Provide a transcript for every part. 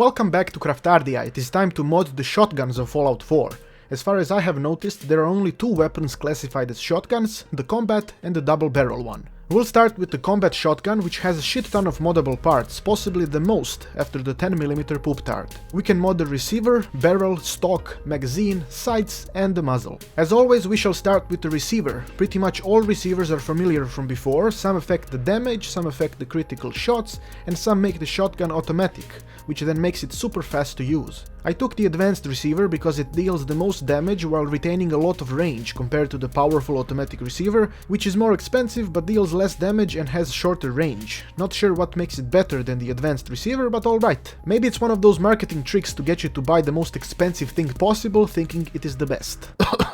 Welcome back to Craftardia. It is time to mod the shotguns of Fallout 4. As far as I have noticed, there are only two weapons classified as shotguns, the combat and the double barrel one. We'll start with the combat shotgun, which has a shit ton of moddable parts, possibly the most after the 10mm Petard. We can mod the receiver, barrel, stock, magazine, sights and the muzzle. As always, we shall start with the receiver. Pretty much all receivers are familiar from before, some affect the damage, some affect the critical shots, and some make the shotgun automatic, which then makes it super fast to use. I took the advanced receiver because it deals the most damage while retaining a lot of range compared to the powerful automatic receiver, which is more expensive but deals less damage and has shorter range. Not sure what makes it better than the advanced receiver, but alright. Maybe it's one of those marketing tricks to get you to buy the most expensive thing possible, thinking it is the best.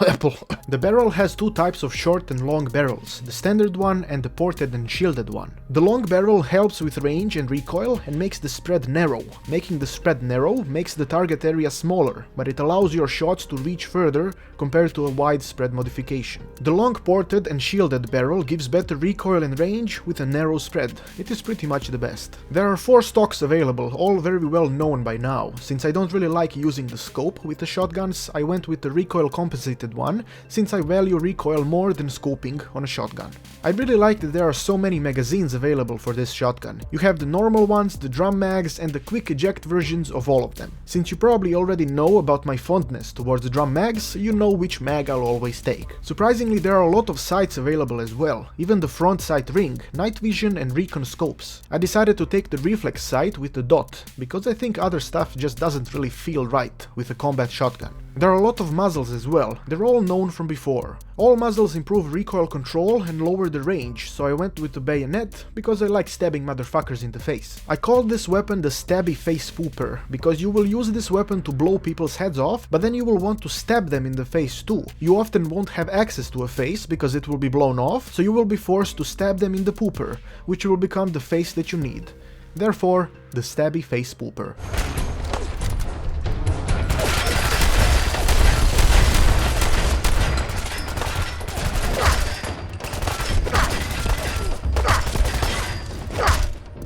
Apple. The barrel has two types of short and long barrels, the standard one and the ported and shielded one. The long barrel helps with range and recoil and makes the spread narrow. Making the spread narrow makes the target area smaller, but it allows your shots to reach further compared to a widespread modification. The long ported and shielded barrel gives better recoil and range with a narrow spread. It is pretty much the best. There are 4 stocks available, all very well known by now. Since I don't really like using the scope with the shotguns, I went with the recoil compensated one, since I value recoil more than scoping on a shotgun. I really like that there are so many magazines available for this shotgun. You have the normal ones, the drum mags and the quick eject versions of all of them. Since you probably already know about my fondness towards the drum mags, you know which mag I'll always take. Surprisingly, there are a lot of sights available as well, even the front sight ring, night vision and recon scopes. I decided to take the reflex sight with the dot, because I think other stuff just doesn't really feel right with a combat shotgun. There are a lot of muzzles as well, they're all known from before. All muzzles improve recoil control and lower the range, so I went with the bayonet because I like stabbing motherfuckers in the face. I called this weapon the stabby face pooper, because you will use this weapon to blow people's heads off, but then you will want to stab them in the face too. You often won't have access to a face because it will be blown off, so you will be forced to stab them in the pooper, which will become the face that you need. Therefore, the stabby face pooper.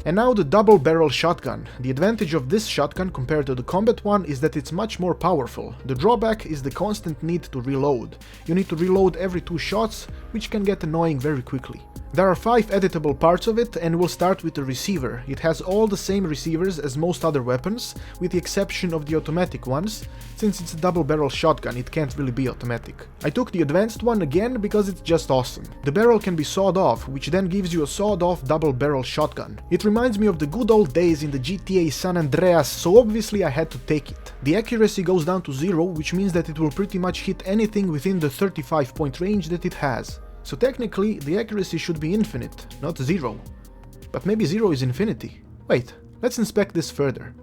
And now the double barrel shotgun. The advantage of this shotgun compared to the combat one is that it's much more powerful. The drawback is the constant need to reload. You need to reload every 2 shots, which can get annoying very quickly. There are 5 editable parts of it, and we'll start with the receiver. It has all the same receivers as most other weapons, with the exception of the automatic ones. Since it's a double barrel shotgun, it can't really be automatic. I took the advanced one again because it's just awesome. The barrel can be sawed off, which then gives you a sawed off double barrel shotgun. It reminds me of the good old days in the GTA San Andreas, so obviously I had to take it. The accuracy goes down to 0, which means that it will pretty much hit anything within the 35-point range that it has. So technically, the accuracy should be infinite, not 0. But maybe 0 is infinity. Wait, let's inspect this further.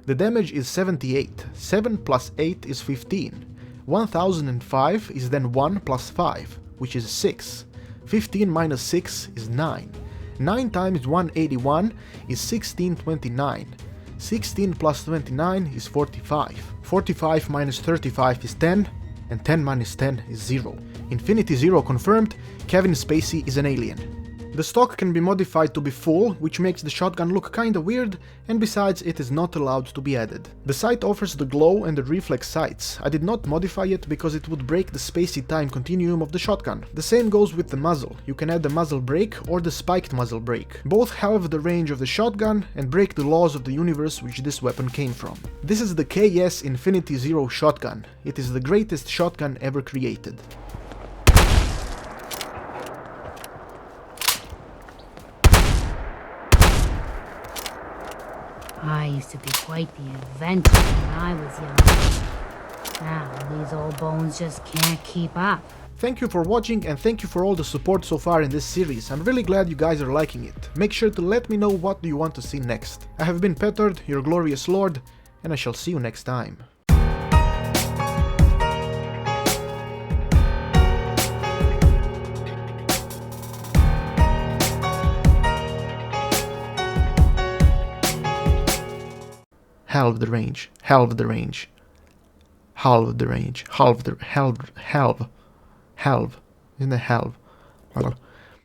The damage is 78, 7 plus 8 is 15. 1005 is then 1 plus 5, which is 6. 15 minus 6 is 9. 9 times 181 is 1629. 16 plus 29 is 45. 45 minus 35 is 10, and 10 minus 10 is 0. Infinity 0 confirmed, Kevin Spacey is an alien. The stock can be modified to be full, which makes the shotgun look kinda weird, and besides it is not allowed to be added. The sight offers the glow and the reflex sights. I did not modify it because it would break the Spacey time continuum of the shotgun. The same goes with the muzzle. You can add the muzzle brake or the spiked muzzle brake. Both halve the range of the shotgun and break the laws of the universe which this weapon came from. This is the KS Infinity 0 shotgun. It is the greatest shotgun ever created. I used to be quite the adventurer when I was young. Now, these old bones just can't keep up. Thank you for watching and thank you for all the support so far in this series. I'm really glad you guys are liking it. Make sure to let me know what do you want to see next. I have been Petard, your glorious lord, and I shall see you next time. Halve the range, halve the range, halve the range, halve, isn't it halve?